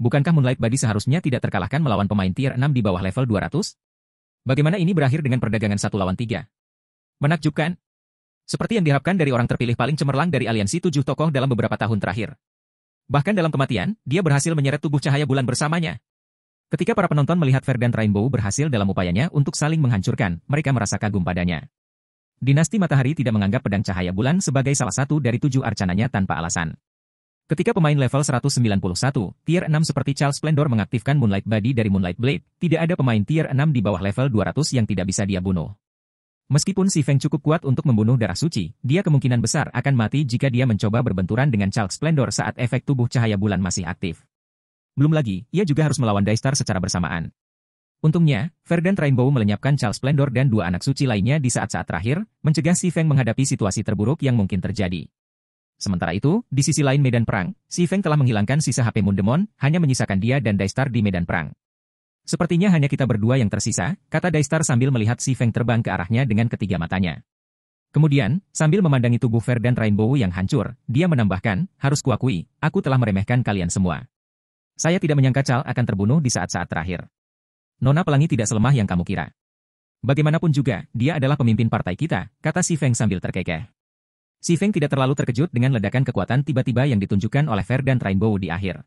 A: Bukankah Moonlight Body seharusnya tidak terkalahkan melawan pemain tier 6 di bawah level 200? Bagaimana ini berakhir dengan perdagangan 1 lawan 3? Menakjubkan. Seperti yang diharapkan dari orang terpilih paling cemerlang dari aliansi 7 tokoh dalam beberapa tahun terakhir. Bahkan dalam kematian, dia berhasil menyeret tubuh cahaya bulan bersamanya. Ketika para penonton melihat Verdant Rainbow berhasil dalam upayanya untuk saling menghancurkan, mereka merasa kagum padanya. Dinasti Matahari tidak menganggap pedang cahaya bulan sebagai salah satu dari 7 arcananya tanpa alasan. Ketika pemain level 191, tier 6 seperti Charles Splendor mengaktifkan Moonlight Body dari Moonlight Blade, tidak ada pemain tier 6 di bawah level 200 yang tidak bisa dia bunuh. Meskipun Si Feng cukup kuat untuk membunuh darah suci, dia kemungkinan besar akan mati jika dia mencoba berbenturan dengan Charles Splendor saat efek tubuh cahaya bulan masih aktif. Belum lagi, ia juga harus melawan Daystar secara bersamaan. Untungnya, Verdant Rainbow melenyapkan Charles Splendor dan 2 anak suci lainnya di saat-saat terakhir, mencegah Si Feng menghadapi situasi terburuk yang mungkin terjadi. Sementara itu, di sisi lain medan perang, Si Feng telah menghilangkan sisa HP Mundemon, hanya menyisakan dia dan Daystar di medan perang. Sepertinya hanya kita berdua yang tersisa, kata Daistar sambil melihat Si Feng terbang ke arahnya dengan ketiga matanya. Kemudian, sambil memandangi tubuh Verdant Rainbow yang hancur, dia menambahkan, harus kuakui, aku telah meremehkan kalian semua. Saya tidak menyangka Cal akan terbunuh di saat-saat terakhir. Nona Pelangi tidak selemah yang kamu kira. Bagaimanapun juga, dia adalah pemimpin partai kita, kata Si Feng sambil terkekeh. Si Feng tidak terlalu terkejut dengan ledakan kekuatan tiba-tiba yang ditunjukkan oleh Verdant Rainbow di akhir.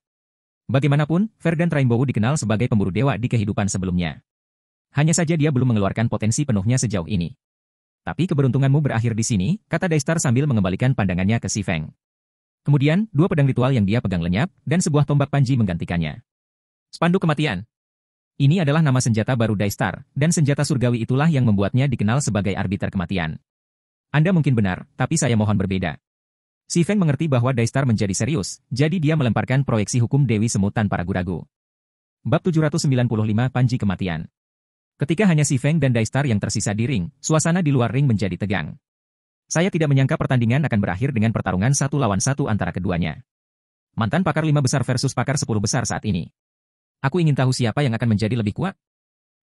A: Bagaimanapun, Verdant Rainbow dikenal sebagai pemburu dewa di kehidupan sebelumnya. Hanya saja dia belum mengeluarkan potensi penuhnya sejauh ini. Tapi keberuntunganmu berakhir di sini, kata Daistar sambil mengembalikan pandangannya ke Si Feng. Kemudian, dua pedang ritual yang dia pegang lenyap, dan sebuah tombak panji menggantikannya. Spanduk kematian. Ini adalah nama senjata baru Daistar, dan senjata surgawi itulah yang membuatnya dikenal sebagai arbiter kematian. Anda mungkin benar, tapi saya mohon berbeda. Si Feng mengerti bahwa Daistar menjadi serius, jadi dia melemparkan proyeksi hukum Dewi Semut tanpa ragu-ragu. Bab 795 Panji Kematian. Ketika hanya Si Feng dan Daistar yang tersisa di ring, suasana di luar ring menjadi tegang. Saya tidak menyangka pertandingan akan berakhir dengan pertarungan 1 lawan 1 antara keduanya. Mantan pakar 5 besar versus pakar 10 besar saat ini. Aku ingin tahu siapa yang akan menjadi lebih kuat.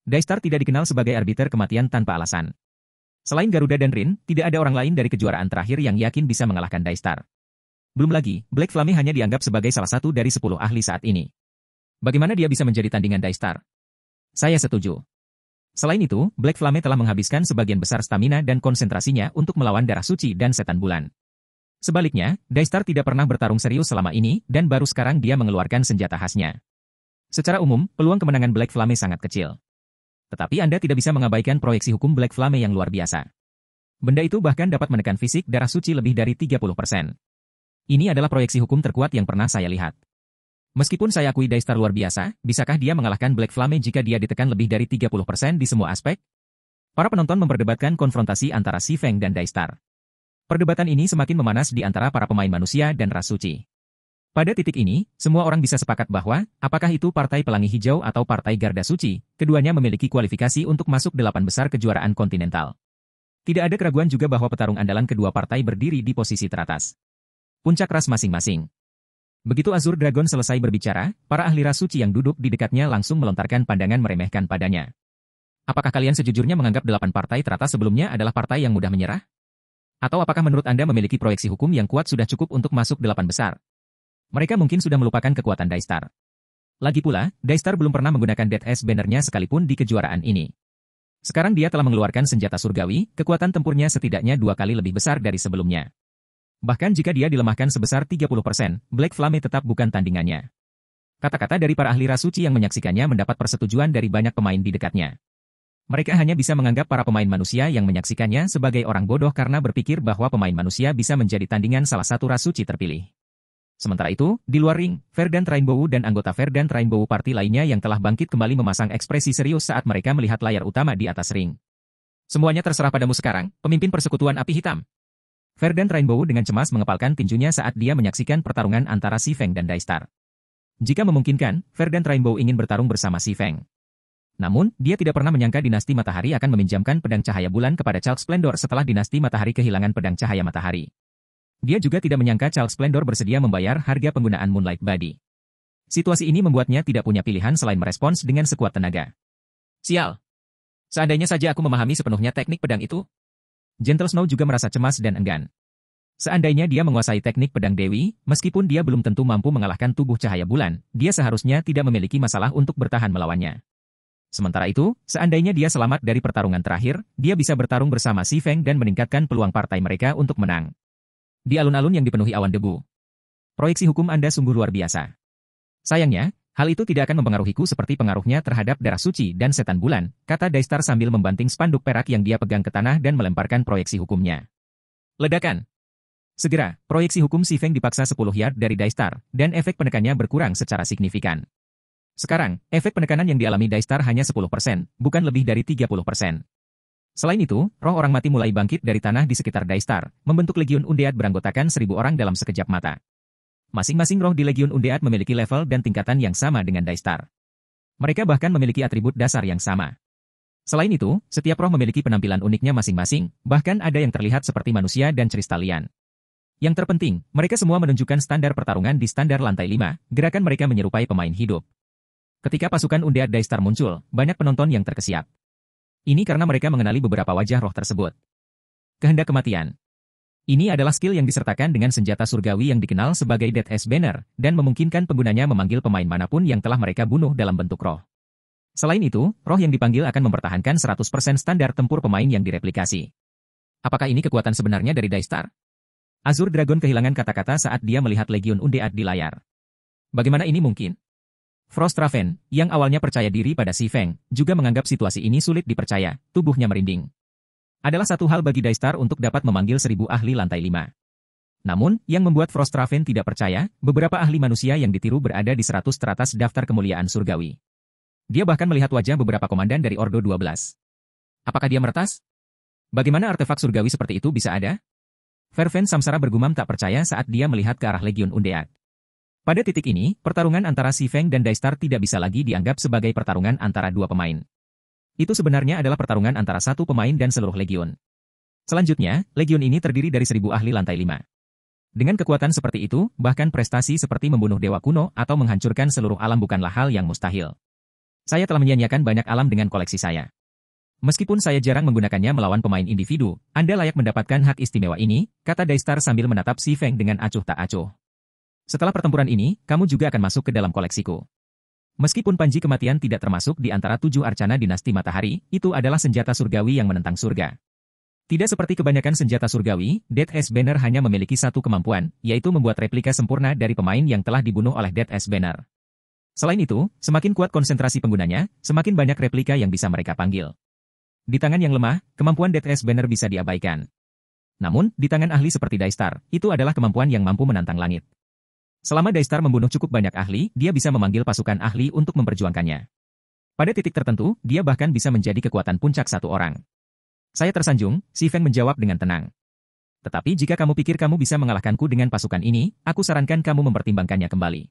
A: Daistar tidak dikenal sebagai arbiter kematian tanpa alasan. Selain Garuda dan Rin, tidak ada orang lain dari kejuaraan terakhir yang yakin bisa mengalahkan Daistar. Belum lagi, Black Flame hanya dianggap sebagai salah satu dari 10 ahli saat ini. Bagaimana dia bisa menjadi tandingan Daistar? Saya setuju. Selain itu, Black Flame telah menghabiskan sebagian besar stamina dan konsentrasinya untuk melawan darah suci dan setan bulan. Sebaliknya, Daistar tidak pernah bertarung serius selama ini, dan baru sekarang dia mengeluarkan senjata khasnya. Secara umum, peluang kemenangan Black Flame sangat kecil. Tetapi Anda tidak bisa mengabaikan proyeksi hukum Black Flame yang luar biasa. Benda itu bahkan dapat menekan fisik darah suci lebih dari 30%. Ini adalah proyeksi hukum terkuat yang pernah saya lihat. Meskipun saya akui Daistar luar biasa, bisakah dia mengalahkan Black Flame jika dia ditekan lebih dari 30% di semua aspek? Para penonton memperdebatkan konfrontasi antara Si Feng dan Daistar. Perdebatan ini semakin memanas di antara para pemain manusia dan ras suci. Pada titik ini, semua orang bisa sepakat bahwa, apakah itu Partai Pelangi Hijau atau Partai Garda Suci, keduanya memiliki kualifikasi untuk masuk 8 besar kejuaraan kontinental. Tidak ada keraguan juga bahwa petarung andalan kedua partai berdiri di posisi teratas. Puncak ras masing-masing. Begitu Azur Dragon selesai berbicara, para ahli ras suci yang duduk di dekatnya langsung melontarkan pandangan meremehkan padanya. Apakah kalian sejujurnya menganggap 8 partai teratas sebelumnya adalah partai yang mudah menyerah? Atau apakah menurut Anda memiliki proyeksi hukum yang kuat sudah cukup untuk masuk 8 besar? Mereka mungkin sudah melupakan kekuatan Daistar. Lagi pula, Daistar belum pernah menggunakan Death Ace Banner-nya sekalipun di kejuaraan ini. Sekarang dia telah mengeluarkan senjata surgawi, kekuatan tempurnya setidaknya 2 kali lebih besar dari sebelumnya. Bahkan jika dia dilemahkan sebesar 30%, Black Flame tetap bukan tandingannya. Kata-kata dari para ahli ras suci yang menyaksikannya mendapat persetujuan dari banyak pemain di dekatnya. Mereka hanya bisa menganggap para pemain manusia yang menyaksikannya sebagai orang bodoh karena berpikir bahwa pemain manusia bisa menjadi tandingan salah satu ras suci terpilih. Sementara itu, di luar ring, Verdant Rainbow dan anggota Verdant Rainbow Party lainnya yang telah bangkit kembali memasang ekspresi serius saat mereka melihat layar utama di atas ring. Semuanya terserah padamu sekarang, pemimpin persekutuan api hitam. Verdant Rainbow dengan cemas mengepalkan tinjunya saat dia menyaksikan pertarungan antara Si Feng dan Daistar. Jika memungkinkan, Verdant Rainbow ingin bertarung bersama Si Feng. Namun, dia tidak pernah menyangka dinasti matahari akan meminjamkan pedang cahaya bulan kepada Chalk Splendor setelah dinasti matahari kehilangan pedang cahaya matahari. Dia juga tidak menyangka Chalk Splendor bersedia membayar harga penggunaan Moonlight Body. Situasi ini membuatnya tidak punya pilihan selain merespons dengan sekuat tenaga. Sial! Seandainya saja aku memahami sepenuhnya teknik pedang itu. Gentle Snow juga merasa cemas dan enggan. Seandainya dia menguasai teknik pedang Dewi, meskipun dia belum tentu mampu mengalahkan tubuh cahaya bulan, dia seharusnya tidak memiliki masalah untuk bertahan melawannya. Sementara itu, seandainya dia selamat dari pertarungan terakhir, dia bisa bertarung bersama Si Feng dan meningkatkan peluang partai mereka untuk menang. Di alun-alun yang dipenuhi awan debu. Proyeksi hukum Anda sungguh luar biasa. Sayangnya, hal itu tidak akan mempengaruhiku seperti pengaruhnya terhadap darah suci dan setan bulan, kata Daistar sambil membanting spanduk perak yang dia pegang ke tanah dan melemparkan proyeksi hukumnya. Ledakan. Segera, proyeksi hukum Si Feng dipaksa 10 yard dari Daistar, dan efek penekannya berkurang secara signifikan. Sekarang, efek penekanan yang dialami Daistar hanya 10%, bukan lebih dari 30%. Selain itu, roh orang mati mulai bangkit dari tanah di sekitar Daistar, membentuk Legiun Undead beranggotakan 1000 orang dalam sekejap mata. Masing-masing roh di Legiun Undead memiliki level dan tingkatan yang sama dengan Daistar. Mereka bahkan memiliki atribut dasar yang sama. Selain itu, setiap roh memiliki penampilan uniknya masing-masing, bahkan ada yang terlihat seperti manusia dan Crystallian. Yang terpenting, mereka semua menunjukkan standar pertarungan di standar lantai 5, gerakan mereka menyerupai pemain hidup. Ketika pasukan Undead Daystar muncul, banyak penonton yang terkesiap. Ini karena mereka mengenali beberapa wajah roh tersebut. Kehendak kematian. Ini adalah skill yang disertakan dengan senjata surgawi yang dikenal sebagai Death Banner, dan memungkinkan penggunanya memanggil pemain manapun yang telah mereka bunuh dalam bentuk roh. Selain itu, roh yang dipanggil akan mempertahankan 100% standar tempur pemain yang direplikasi. Apakah ini kekuatan sebenarnya dari Daystar? Azure Dragon kehilangan kata-kata saat dia melihat Legion Undead di layar. Bagaimana ini mungkin? Frosthaven, yang awalnya percaya diri pada Si Feng, juga menganggap situasi ini sulit dipercaya, tubuhnya merinding. Adalah satu hal bagi Daystar untuk dapat memanggil 1000 ahli lantai 5. Namun, yang membuat Frosthaven tidak percaya, beberapa ahli manusia yang ditiru berada di 100 teratas daftar kemuliaan surgawi. Dia bahkan melihat wajah beberapa komandan dari Ordo 12. Apakah dia meretas? Bagaimana artefak surgawi seperti itu bisa ada? Fervent Samsara bergumam tak percaya saat dia melihat ke arah Legion Undead. Pada titik ini, pertarungan antara Si Feng dan Daystar tidak bisa lagi dianggap sebagai pertarungan antara dua pemain. Itu sebenarnya adalah pertarungan antara satu pemain dan seluruh Legion. Selanjutnya, Legion ini terdiri dari 1000 ahli lantai 5. Dengan kekuatan seperti itu, bahkan prestasi seperti membunuh dewa kuno atau menghancurkan seluruh alam bukanlah hal yang mustahil. Saya telah menyia-nyiakan banyak alam dengan koleksi saya. Meskipun saya jarang menggunakannya melawan pemain individu, Anda layak mendapatkan hak istimewa ini, kata Daystar sambil menatap Si Feng dengan acuh tak acuh. Setelah pertempuran ini, kamu juga akan masuk ke dalam koleksiku. Meskipun panji kematian tidak termasuk di antara 7 arcana dinasti matahari, itu adalah senjata surgawi yang menentang surga. Tidak seperti kebanyakan senjata surgawi, Death Banner hanya memiliki satu kemampuan, yaitu membuat replika sempurna dari pemain yang telah dibunuh oleh Death Banner. Selain itu, semakin kuat konsentrasi penggunanya, semakin banyak replika yang bisa mereka panggil. Di tangan yang lemah, kemampuan Death Banner bisa diabaikan. Namun, di tangan ahli seperti Daystar, itu adalah kemampuan yang mampu menantang langit. Selama Daystar membunuh cukup banyak ahli, dia bisa memanggil pasukan ahli untuk memperjuangkannya. Pada titik tertentu, dia bahkan bisa menjadi kekuatan puncak satu orang. Saya tersanjung, Si Feng menjawab dengan tenang. Tetapi jika kamu pikir kamu bisa mengalahkanku dengan pasukan ini, aku sarankan kamu mempertimbangkannya kembali.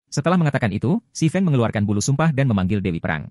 A: Setelah mengatakan itu, Si Feng mengeluarkan bulu sumpah dan memanggil Dewi Perang.